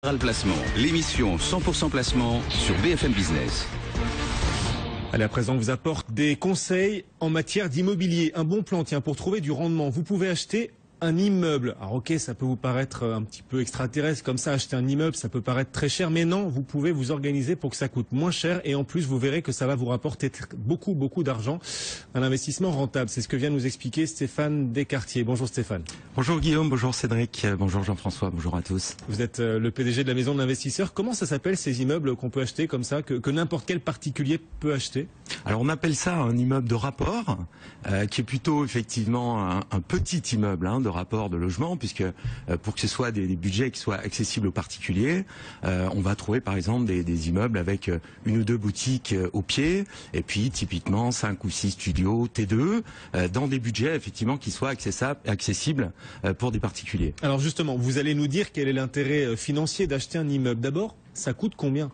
Placement, l'émission 100% placement sur BFM Business. Allez, à présent, on vous apporte des conseils en matière d'immobilier. Un bon plan, tiens, pour trouver du rendement, vous pouvez acheter un immeuble. Alors ok, ça peut vous paraître un petit peu extraterrestre, comme ça, acheter un immeuble, ça peut paraître très cher, mais non, vous pouvez vous organiser pour que ça coûte moins cher et en plus, vous verrez que ça va vous rapporter beaucoup d'argent. Un investissement rentable, c'est ce que vient nous expliquer Stéphane Descartiers. Bonjour Stéphane. Bonjour Guillaume, bonjour Cédric, bonjour Jean-François, bonjour à tous. Vous êtes le PDG de la maison de l'investisseur. Comment ça s'appelle ces immeubles qu'on peut acheter comme ça, que n'importe quel particulier peut acheter? Alors on appelle ça un immeuble de rapport, qui est plutôt effectivement un petit immeuble de rapport de logement, puisque pour que ce soit des budgets qui soient accessibles aux particuliers, on va trouver par exemple des immeubles avec une ou deux boutiques au pied, et puis typiquement 5 ou 6 studios T2, dans des budgets effectivement qui soient accessibles pour des particuliers. Alors justement, vous allez nous dire quel est l'intérêt financier d'acheter un immeuble. D'abord, ça coûte combien ?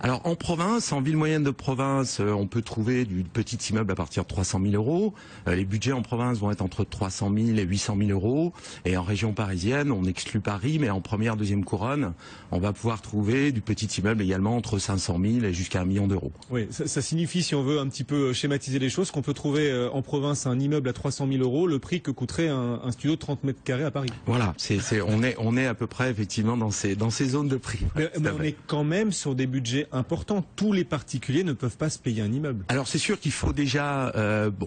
Alors en province, en ville moyenne de province, on peut trouver du petit immeuble à partir de 300 000 euros. Les budgets en province vont être entre 300 000 et 800 000 euros. Et en région parisienne, on exclut Paris, mais en première, deuxième couronne, on va pouvoir trouver du petit immeuble également entre 500 000 et jusqu'à 1 million d'euros. Oui, ça signifie, si on veut un petit peu schématiser les choses, qu'on peut trouver en province un immeuble à 300 000 euros, le prix que coûterait un studio de 30 mètres carrés à Paris. Voilà, on est à peu près effectivement dans ces zones de prix. Mais on est quand même sur des budgets important. Tous les particuliers ne peuvent pas se payer un immeuble. Alors c'est sûr qu'il faut déjà,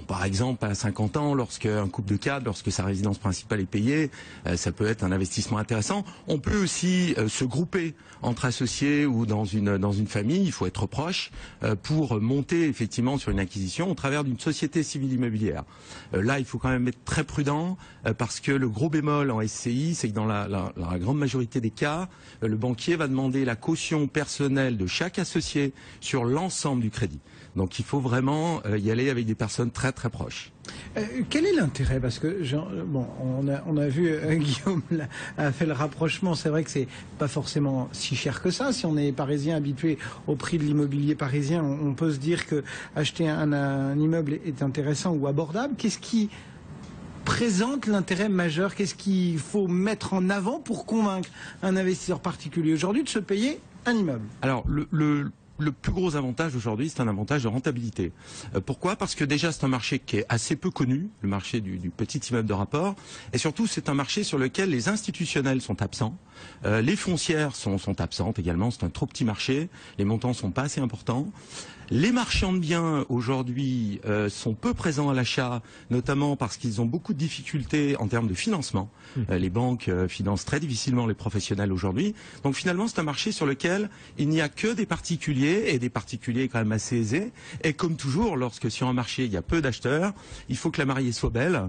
par exemple à 50 ans, lorsqu'un couple de cadres, lorsque sa résidence principale est payée, ça peut être un investissement intéressant. On peut aussi se grouper entre associés ou dans une famille. Il faut être proche pour monter effectivement sur une acquisition au travers d'une société civile immobilière. Là, il faut quand même être très prudent parce que le gros bémol en SCI, c'est que dans la grande majorité des cas, le banquier va demander la caution personnelle de chaque associé sur l'ensemble du crédit. Donc il faut vraiment y aller avec des personnes très très proches. Quel est l'intérêt? Parce que on a vu Guillaume a fait le rapprochement. C'est vrai que c'est pas forcément si cher que ça. Si on est parisien habitué au prix de l'immobilier parisien, on peut se dire que acheter un immeuble est intéressant ou abordable. Qu'est-ce qui présente l'intérêt majeur? Qu'est-ce qu'il faut mettre en avant pour convaincre un investisseur particulier aujourd'hui de se payer un immeuble? Alors le plus gros avantage aujourd'hui, c'est un avantage de rentabilité. Pourquoi? Parce que déjà, c'est un marché qui est assez peu connu, le marché du petit immeuble de rapport. Et surtout, c'est un marché sur lequel les institutionnels sont absents. Les foncières sont absentes également. C'est un trop petit marché. Les montants sont pas assez importants. Les marchands de biens aujourd'hui sont peu présents à l'achat, notamment parce qu'ils ont beaucoup de difficultés en termes de financement. Les banques financent très difficilement les professionnels aujourd'hui. Donc finalement, c'est un marché sur lequel il n'y a que des particuliers et des particuliers quand même assez aisés. Et comme toujours, lorsque sur un marché il y a peu d'acheteurs, il faut que la mariée soit belle.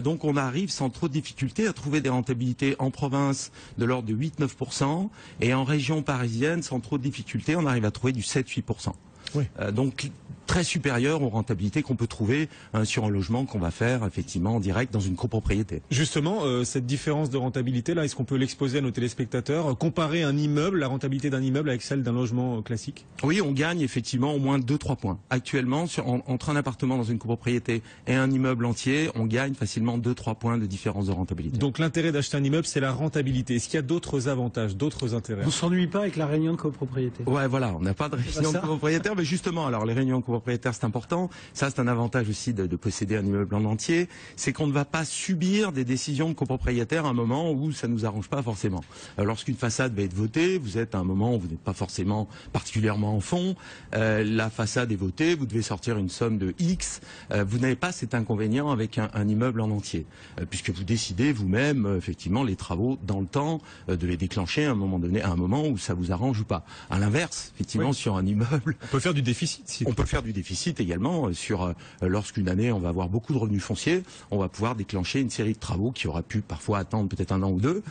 Donc on arrive sans trop de difficultés à trouver des rentabilités en province de l'ordre de 8-9% et en région parisienne sans trop de difficultés, on arrive à trouver du 7-8%. Oui. Donc très supérieur aux rentabilités qu'on peut trouver sur un logement qu'on va faire effectivement en direct dans une copropriété. Justement, cette différence de rentabilité là, est-ce qu'on peut l'exposer à nos téléspectateurs? Comparer un immeuble, la rentabilité d'un immeuble avec celle d'un logement classique? Oui, on gagne effectivement au moins 2-3 points. Actuellement, entre un appartement dans une copropriété et un immeuble entier, on gagne facilement 2-3 points de différence de rentabilité. Donc l'intérêt d'acheter un immeuble, c'est la rentabilité. Est-ce qu'il y a d'autres avantages, d'autres intérêts? On s'ennuie pas avec la réunion de copropriété? Ouais, voilà, on n'a pas de réunion de copropriétaire, mais justement, alors les réunions de copropriétaire, c'est important. Ça, c'est un avantage aussi de posséder un immeuble en entier. C'est qu'on ne va pas subir des décisions de copropriétaire à un moment où ça nous arrange pas forcément. Lorsqu'une façade va être votée, vous êtes à un moment où vous n'êtes pas forcément particulièrement en fond. La façade est votée, vous devez sortir une somme de X. Vous n'avez pas cet inconvénient avec un immeuble en entier, puisque vous décidez vous-même, effectivement, les travaux dans le temps, de les déclencher à un moment donné, à un moment où ça vous arrange ou pas. À l'inverse, effectivement, sur un immeuble, on peut faire du déficit. On peut faire du déficit également sur lorsqu'une année on va avoir beaucoup de revenus fonciers, on va pouvoir déclencher une série de travaux qui aura pu parfois attendre peut-être 1 an ou 2,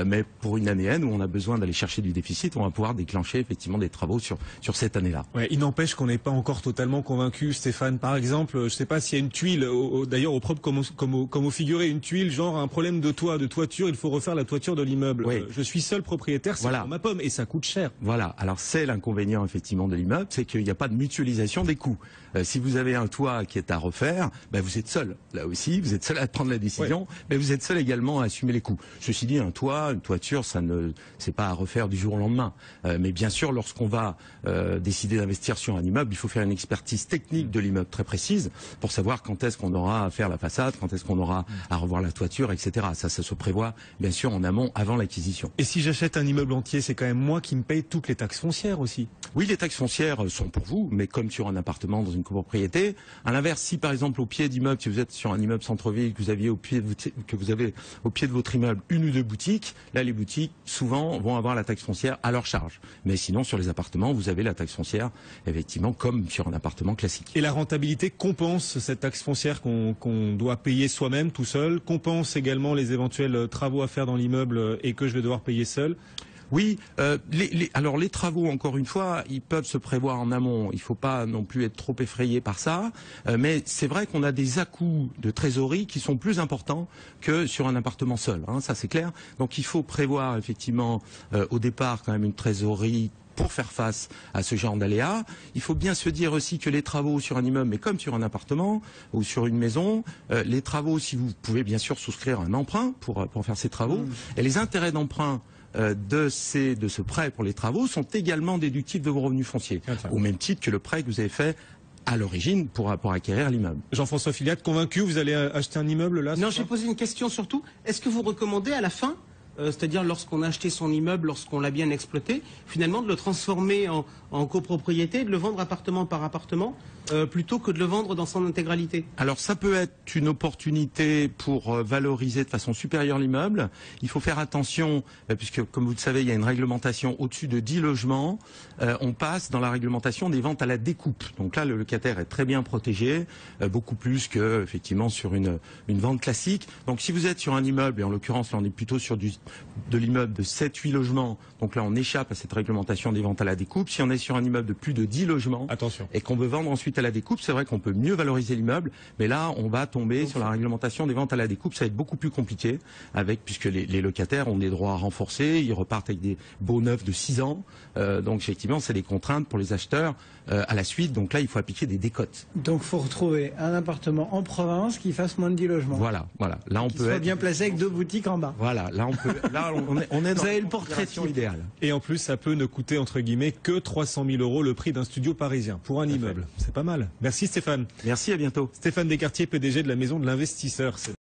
mais pour une année N où on a besoin d'aller chercher du déficit, on va pouvoir déclencher effectivement des travaux sur cette année-là. Ouais, il n'empêche qu'on n'est pas encore totalement convaincu, Stéphane. Par exemple, je ne sais pas s'il y a une tuile, d'ailleurs au propre comme au figuré, une tuile genre un problème de toiture, il faut refaire la toiture de l'immeuble. Oui. Je suis seul propriétaire, c'est ma pomme et ça coûte cher. Voilà. Alors c'est l'inconvénient effectivement de l'immeuble, c'est qu'il n'y a pas de mutualisation des coûts. coûts. Si vous avez un toit qui est à refaire, vous êtes seul. Là aussi, vous êtes seul à prendre la décision, mais vous êtes seul également à assumer les coûts. Ceci dit, un toit, une toiture, c'est pas à refaire du jour au lendemain. Mais bien sûr, lorsqu'on va décider d'investir sur un immeuble, il faut faire une expertise technique de l'immeuble très précise pour savoir quand est-ce qu'on aura à faire la façade, quand est-ce qu'on aura à revoir la toiture, etc. Ça se prévoit bien sûr en amont, avant l'acquisition. Et si j'achète un immeuble entier, c'est quand même moi qui me paye toutes les taxes foncières aussi? Oui, les taxes foncières sont pour vous, mais comme sur un appartement dans une copropriété. À l'inverse, si par exemple au pied d'immeuble, si vous êtes sur un immeuble centre-ville, que vous avez au pied de votre immeuble une ou deux boutiques, là les boutiques souvent vont avoir la taxe foncière à leur charge. Mais sinon sur les appartements, vous avez la taxe foncière effectivement comme sur un appartement classique. Et la rentabilité compense cette taxe foncière qu'on doit payer soi-même tout seul, compense également les éventuels travaux à faire dans l'immeuble et que je vais devoir payer seul? Oui, alors les travaux, encore une fois, ils peuvent se prévoir en amont. Il ne faut pas non plus être trop effrayé par ça. Mais c'est vrai qu'on a des à-coups de trésorerie qui sont plus importants que sur un appartement seul. Ça, c'est clair. Donc il faut prévoir effectivement au départ quand même une trésorerie pour faire face à ce genre d'aléas. Il faut bien se dire aussi que les travaux sur un immeuble, mais comme sur un appartement ou sur une maison, les travaux, si vous pouvez bien sûr souscrire un emprunt pour faire ces travaux, et les intérêts d'emprunt de ce prêt pour les travaux sont également déductibles de vos revenus fonciers, au même titre que le prêt que vous avez fait à l'origine pour acquérir l'immeuble. Jean-François Filiat, convaincu, vous allez acheter un immeuble là? Non, j'ai posé une question surtout. Est-ce que vous recommandez à la fin, c'est-à-dire lorsqu'on a acheté son immeuble, lorsqu'on l'a bien exploité, finalement de le transformer en copropriété, de le vendre appartement par appartement, plutôt que de le vendre dans son intégralité? Alors ça peut être une opportunité pour valoriser de façon supérieure l'immeuble. Il faut faire attention, puisque comme vous le savez, il y a une réglementation au-dessus de 10 logements. On passe dans la réglementation des ventes à la découpe. Donc là, le locataire est très bien protégé, beaucoup plus que effectivement sur une vente classique. Donc si vous êtes sur un immeuble, et en l'occurrence là on est plutôt sur de l'immeuble de 7-8 logements, donc là on échappe à cette réglementation des ventes à la découpe. Si on est sur un immeuble de plus de 10 logements, attention, et qu'on veut vendre ensuite à la découpe, c'est vrai qu'on peut mieux valoriser l'immeuble, mais là on va tomber sur la réglementation des ventes à la découpe. Ça va être beaucoup plus compliqué, puisque les locataires ont des droits renforcés, ils repartent avec des baux neufs de 6 ans, donc effectivement c'est des contraintes pour les acheteurs à la suite, donc là il faut appliquer des décotes. Donc il faut retrouver un appartement en province qui fasse moins de 10 logements. Voilà, là on qui peut soit être bien placé avec 2 boutiques en bas. Voilà, là on est dans avez la le portrait idéale. Et en plus, ça peut ne coûter entre guillemets que 300 000 € le prix d'un studio parisien pour un immeuble. C'est pas mal. Merci Stéphane. Merci, à bientôt. Stéphane Descartiers, PDG de la Maison de l'Investisseur.